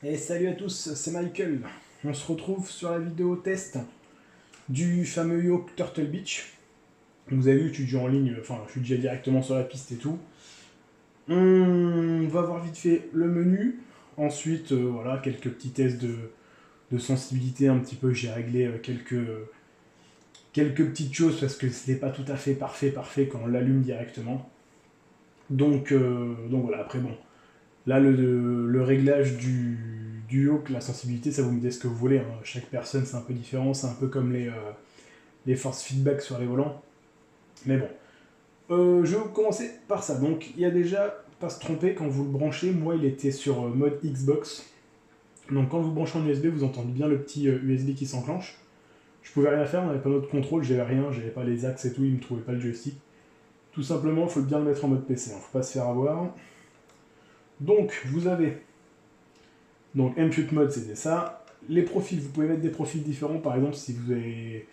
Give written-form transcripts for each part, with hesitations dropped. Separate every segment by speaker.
Speaker 1: Et salut à tous, c'est Michael. On se retrouve sur la vidéo test du fameux Yoke Turtle Beach. Vous avez vu, je suis déjà en ligne, enfin je suis déjà directement sur la piste et tout. On va voir vite fait le menu. Ensuite, voilà, quelques petits tests de sensibilité un petit peu. J'ai réglé quelques petites choses parce que c'était pas tout à fait parfait quand on l'allume directement. Donc voilà, après bon. Là, le réglage du yoke, la sensibilité, ça vous mettez ce que vous voulez. Hein. Chaque personne, c'est un peu différent. C'est un peu comme les force feedback sur les volants. Mais bon. Je vais commencer par ça. Donc, il y a déjà, pas se tromper, quand vous le branchez, moi, il était sur mode Xbox. Donc, quand vous branchez en USB, vous entendez bien le petit USB qui s'enclenche. Je pouvais rien faire, on n'avait pas notre contrôle, j'avais rien, j'avais pas les axes et tout, il me trouvait pas le joystick. Tout simplement, il faut bien le mettre en mode PC, hein, faut pas se faire avoir. Donc, vous avez donc Impute Mode, c'était ça. Les profils, vous pouvez mettre des profils différents, par exemple, si vous avez,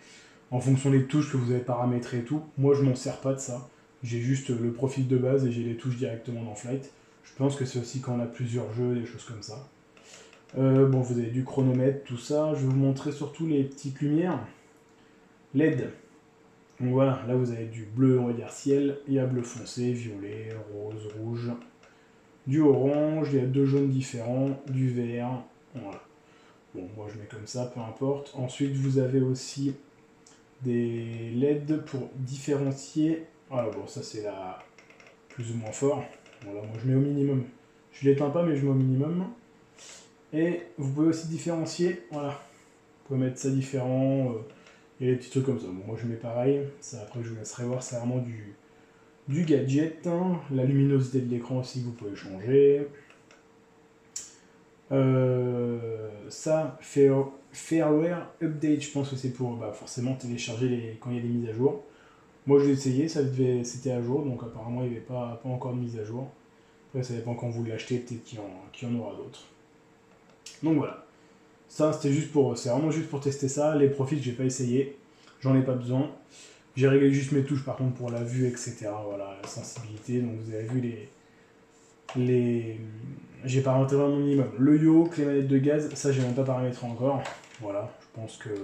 Speaker 1: en fonction des touches que vous avez paramétrées et tout. Moi, je m'en sers pas de ça. J'ai juste le profil de base et j'ai les touches directement dans Flight. Je pense que c'est aussi quand on a plusieurs jeux, des choses comme ça. Bon, vous avez du chronomètre, tout ça. Je vais vous montrer surtout les petites lumières. LED. Donc voilà, là vous avez du bleu, on va dire ciel. Il y a bleu foncé, violet, rose, rouge. Du orange, il y a deux jaunes différents, du vert. Voilà. Bon, moi je mets comme ça, peu importe. Ensuite, vous avez aussi des LED pour différencier. Voilà, bon, ça c'est la plus ou moins fort. Voilà, moi je mets au minimum. Je l'éteins pas, mais je mets au minimum. Et vous pouvez aussi différencier. Voilà. Vous pouvez mettre ça différent. Il y a des petits trucs comme ça. Bon, moi je mets pareil. Ça, après, je vous laisserai voir. C'est vraiment du gadget. Hein. La luminosité de l'écran aussi, vous pouvez changer. Ça, Firmware Update, je pense que c'est pour forcément télécharger quand il y a des mises à jour. Moi je l'ai essayé, c'était à jour, donc apparemment il n'y avait pas encore de mise à jour. Après ça dépend quand vous l'achetez, peut-être qu'il y en aura d'autres. Donc voilà. Ça c'est vraiment juste pour tester ça. Les profils j'ai pas essayé, j'en ai pas besoin. J'ai réglé juste mes touches par contre pour la vue, etc. Voilà, la sensibilité, donc vous avez vu les... J'ai paramétré vraiment mon minimum. Le yoke, les manettes de gaz, ça j'ai même pas paramétré encore. Voilà, je pense que... De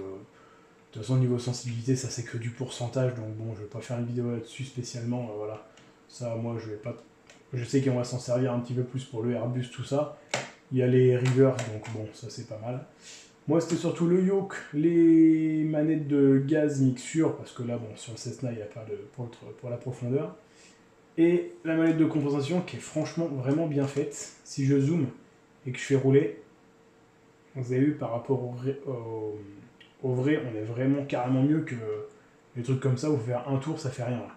Speaker 1: toute façon, niveau sensibilité, ça c'est que du pourcentage, donc bon, je vais pas faire une vidéo là-dessus spécialement, voilà. Ça, moi, je vais pas... Je sais qu'on va s'en servir un petit peu plus pour le Airbus, tout ça. Il y a les reverse, donc bon, ça c'est pas mal. Moi, c'était surtout le yoke, les manettes de gaz mixture, parce que là, bon, sur le Cessna, il n'y a pas de... pour la profondeur. Et la manette de compensation qui est franchement vraiment bien faite. Si je zoome et que je fais rouler, vous avez vu par rapport au vrai, on est vraiment carrément mieux que les trucs comme ça où faire un tour ça fait rien. Là.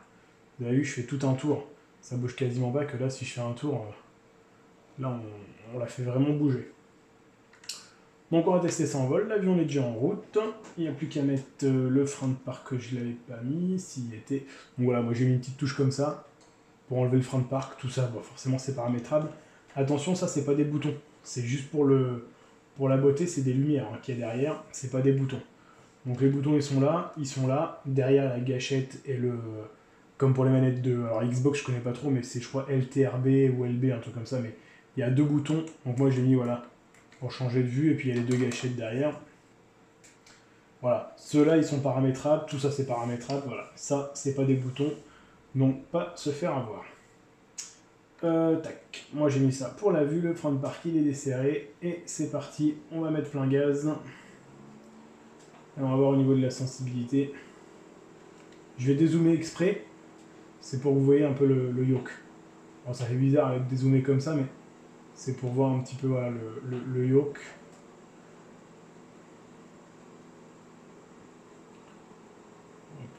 Speaker 1: Vous avez vu, je fais tout un tour, ça bouge quasiment pas, que là si je fais un tour, là on la fait vraiment bouger. Donc on va tester ça en vol, l'avion est déjà en route, il n'y a plus qu'à mettre le frein de parc que je l'avais pas mis, s'il était... Donc voilà, moi j'ai mis une petite touche comme ça, pour enlever le frein de parc, tout ça, bon, forcément c'est paramétrable. Attention, ça c'est pas des boutons, c'est juste pour la beauté, c'est des lumières hein, qu'il y a derrière, c'est pas des boutons. Donc les boutons ils sont là, derrière la gâchette et le... Comme pour les manettes de... Alors Xbox je connais pas trop, mais c'est je crois LTRB ou LB, un truc comme ça, mais il y a deux boutons, donc moi j'ai mis voilà, pour changer de vue, et puis il y a les deux gâchettes derrière. Voilà, ceux-là ils sont paramétrables, tout ça c'est paramétrable, voilà, ça c'est pas des boutons, donc pas se faire avoir. Tac, moi j'ai mis ça pour la vue, le frein de parc il est desserré, et c'est parti, on va mettre plein gaz. Et on va voir au niveau de la sensibilité. Je vais dézoomer exprès, c'est pour que vous voyez un peu le yoke. Bon, ça fait bizarre avec dézoomer comme ça, mais c'est pour voir un petit peu voilà, le yoke.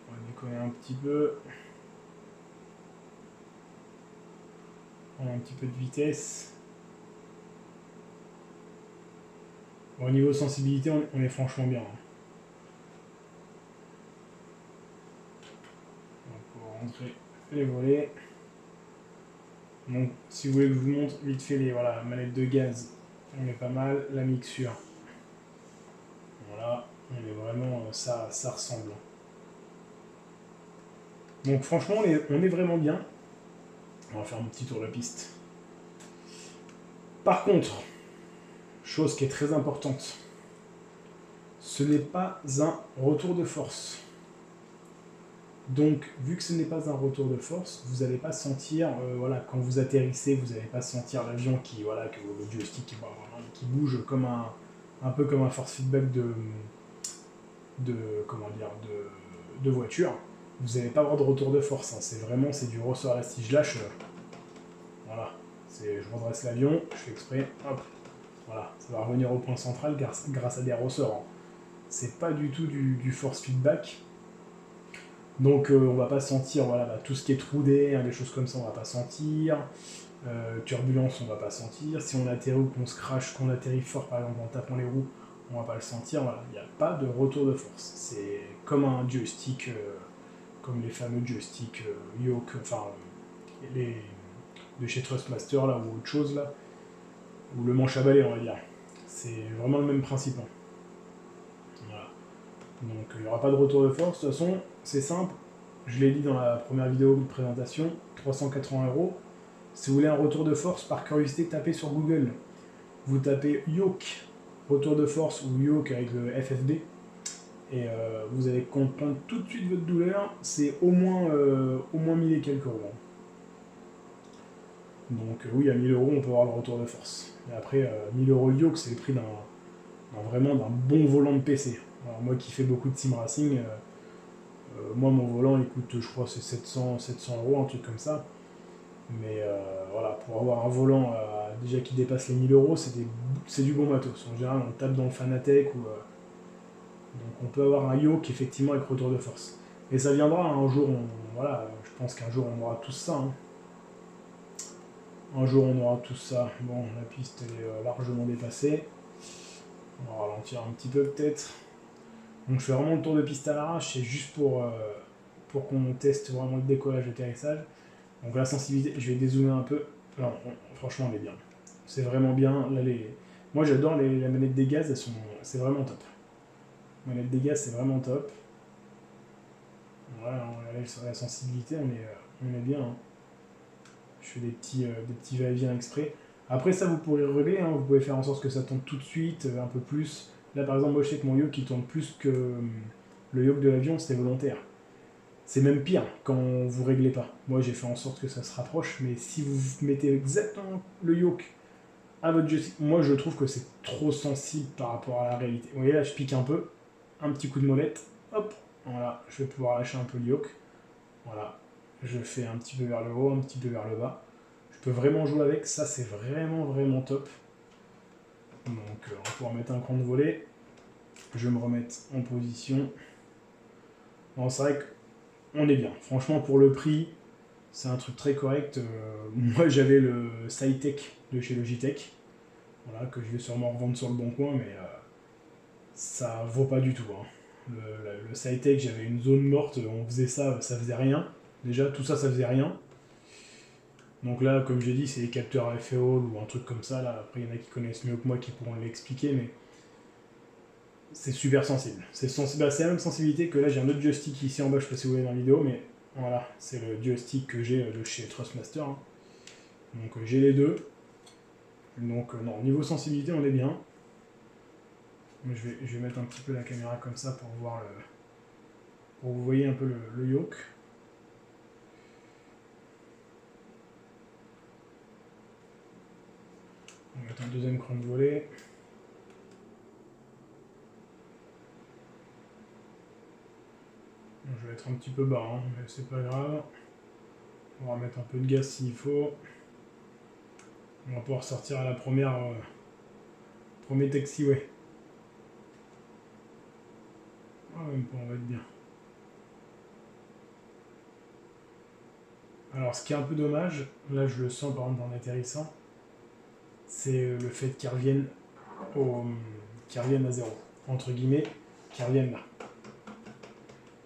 Speaker 1: On va décoller un petit peu. On a un petit peu de vitesse. Bon, au niveau sensibilité, on est franchement bien. On va rentrer les volets. Donc, si vous voulez que je vous montre vite fait les manettes de gaz, on est pas mal. La mixture, voilà, on est vraiment, ça ressemble. Donc franchement, on est vraiment bien. On va faire un petit tour de piste. Par contre, chose qui est très importante, ce n'est pas un retour de force. Donc, vu que ce n'est pas un retour de force, vous n'allez pas sentir, voilà, quand vous atterrissez, vous n'allez pas sentir l'avion qui, voilà, que le joystick qui bouge comme un peu comme un force feedback comment dire, de voiture. Vous n'allez pas avoir de retour de force. Hein. C'est du ressort. Là, si je lâche, voilà, je redresse l'avion, je fais exprès, hop, voilà, ça va revenir au point central grâce à des ressorts. Hein. C'est pas du tout du force feedback. Donc on va pas sentir, voilà, tout ce qui est trou d'air, des choses comme ça, on va pas sentir. Turbulence, on va pas sentir. Si on atterrit ou qu'on se crache, qu'on atterrit fort par exemple en tapant les roues, on va pas le sentir. Voilà, il n'y a pas de retour de force. C'est comme un joystick, comme les fameux joysticks yoke, enfin les de chez Trustmaster là ou autre chose là, ou le manche à balai on va dire. C'est vraiment le même principe. Hein. Voilà. Donc il n'y aura pas de retour de force. De toute façon, c'est simple. Je l'ai dit dans la première vidéo de présentation, 380 €. Si vous voulez un retour de force, par curiosité, tapez sur Google. Vous tapez yoke, retour de force ou yoke avec le FFB. Et vous allez comprendre tout de suite votre douleur. C'est au moins 1000 et quelques euros. Donc oui, à 1000 € on peut avoir le retour de force. Et après, 1000 € le yoke, c'est le prix vraiment d'un bon volant de PC. Alors moi qui fais beaucoup de sim racing, moi mon volant il coûte, je crois, c'est 700 €, un truc comme ça. Mais voilà, pour avoir un volant déjà qui dépasse les 1000 €, c'est du bon matos. En général, on tape dans le Fanatec ou donc on peut avoir un yoke effectivement avec retour de force. Et ça viendra hein, un jour. Voilà, je pense qu'un jour on aura tout ça. Hein. Un jour on aura tout ça. Bon, la piste elle est largement dépassée. On va ralentir un petit peu peut-être. Donc je fais vraiment le tour de piste à l'arrache. C'est juste pour qu'on teste vraiment le décollage et l'atterrissage. Donc la sensibilité, je vais dézoomer un peu. Alors, franchement, elle est bien. C'est vraiment bien. Là, moi, j'adore la manette des gaz. C'est vraiment top. La manette des gaz, c'est vraiment top. Voilà, sur la sensibilité, on est bien. Hein. Je fais des petits va-et-vient exprès. Après ça, vous pourrez régler. Hein. Vous pouvez faire en sorte que ça tourne tout de suite, un peu plus. Là, par exemple, moi, je sais que mon yoke, il tourne plus que le yoke de l'avion. C'était volontaire. C'est même pire quand vous réglez pas. Moi j'ai fait en sorte que ça se rapproche, mais si vous mettez exactement le yoke à votre joystick, moi je trouve que c'est trop sensible par rapport à la réalité. Vous voyez là je pique un peu, un petit coup de molette, hop, voilà, je vais pouvoir lâcher un peu le yoke. Voilà, je fais un petit peu vers le haut, un petit peu vers le bas. Je peux vraiment jouer avec, ça c'est vraiment top. Donc on va pouvoir mettre un cran de volet. Je vais me remettre en position. Bon, c'est vrai que on est bien. Franchement, pour le prix, c'est un truc très correct. Moi, j'avais le SciTech de chez Logitech, voilà, que je vais sûrement revendre sur le bon coin, mais ça vaut pas du tout. Hein. Le SciTech, j'avais une zone morte, on faisait ça, ça faisait rien. Déjà, tout ça, ça faisait rien. Donc là, comme j'ai dit, c'est des capteurs FEOL ou un truc comme ça. Là. Après, il y en a qui connaissent mieux que moi qui pourront l'expliquer, mais c'est super sensible. C'est la même sensibilité que là, j'ai un autre joystick ici en bas, je sais pas si vous voyez dans la vidéo, mais voilà, c'est le joystick que j'ai de chez Trustmaster. Hein. Donc j'ai les deux. Donc non, niveau sensibilité, on est bien. Je vais mettre un petit peu la caméra comme ça pour voir pour que vous voyez un peu le yoke. On va mettre un deuxième cran de volet. Je vais être un petit peu bas, hein, mais c'est pas grave. On va remettre un peu de gaz s'il faut. On va pouvoir sortir à la premier taxiway. Ah, même pas, on va être bien. Alors, ce qui est un peu dommage, là je le sens par exemple en atterrissant, c'est le fait qu'ils reviennent à zéro. Entre guillemets, qu'ils reviennent là.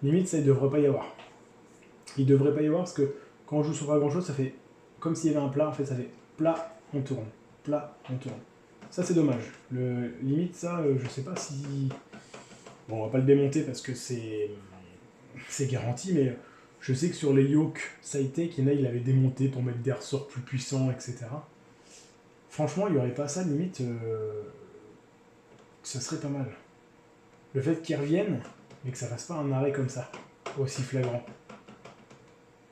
Speaker 1: Limite, ça, il devrait pas y avoir. Il devrait pas y avoir parce que quand on joue sur pas grand chose, ça fait comme s'il y avait un plat, en fait, ça fait plat, on tourne. Plat, on tourne. Ça, c'est dommage. Limite, ça, je sais pas si. Bon, on va pas le démonter parce que c'est garanti, mais je sais que sur les yoke SciTech, il y en a, il avait démonté pour mettre des ressorts plus puissants, etc. Franchement, il n'y aurait pas ça, limite. ça serait pas mal. Le fait qu'ils reviennent, mais que ça fasse pas un arrêt comme ça, aussi flagrant.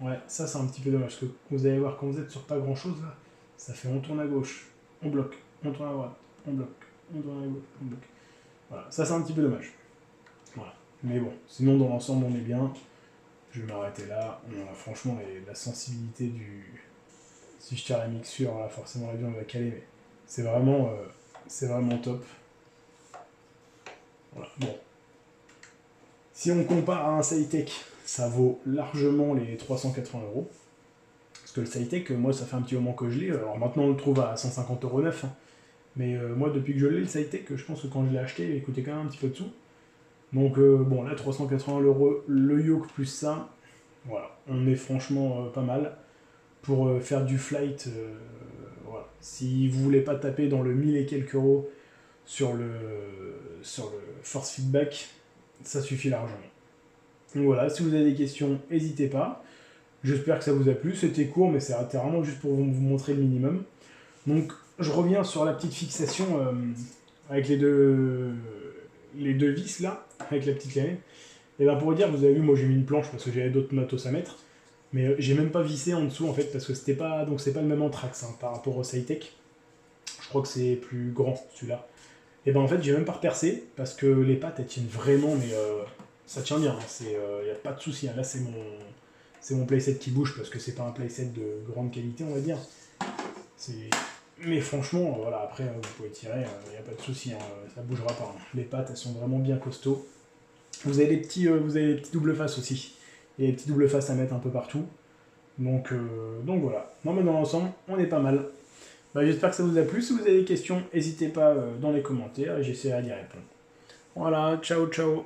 Speaker 1: Ouais, ça c'est un petit peu dommage, parce que vous allez voir, quand vous êtes sur pas grand chose là, ça fait on tourne à gauche, on bloque, on tourne à droite, on bloque, on tourne à gauche, on bloque. Voilà, ça c'est un petit peu dommage. Voilà. Mais bon, sinon dans l'ensemble on est bien. Je vais m'arrêter là. On a franchement la sensibilité du... Si je tire la mixture, là forcément l'avion va caler, mais c'est vraiment top. Voilà, bon. Si on compare à un Cytec, ça vaut largement les 380 €. Parce que le Cytec, moi ça fait un petit moment que je l'ai. Alors maintenant on le trouve à 150 € neuf. Hein. Mais moi depuis que je l'ai, le Cytec, je pense que quand je l'ai acheté, il coûtait quand même un petit peu de sous. Donc bon là 380 € le yoke plus ça. Voilà, on est franchement pas mal pour faire du flight. Voilà. Si vous voulez pas taper dans le 1000 et quelques euros sur le force feedback, ça suffit largement. Donc voilà, si vous avez des questions, n'hésitez pas. J'espère que ça vous a plu. C'était court, mais c'était vraiment juste pour vous montrer le minimum. Donc je reviens sur la petite fixation avec les deux vis là, avec la petite lamelle. Et bien pour vous dire, vous avez vu, moi j'ai mis une planche parce que j'avais d'autres matos à mettre. Mais j'ai même pas vissé en dessous en fait parce que c'était pas, donc c'est pas le même anthrax hein, par rapport au Cytec. Je crois que c'est plus grand celui-là. Et ben en fait j'ai même pas repercé parce que les pattes elles tiennent vraiment, mais ça tient bien. Il n'y a pas de souci. Hein. Là c'est mon playset qui bouge parce que c'est pas un playset de grande qualité on va dire. Mais franchement voilà, après vous pouvez tirer, il n'y a pas de souci, hein, ça bougera pas. Hein. Les pattes elles sont vraiment bien costauds. Vous avez les petits double face aussi. Il y a des petits double face à mettre un peu partout. Donc voilà. Non mais dans l'ensemble, on est pas mal. Bah, j'espère que ça vous a plu. Si vous avez des questions, n'hésitez pas dans les commentaires et j'essaierai d'y répondre. Voilà, ciao ciao.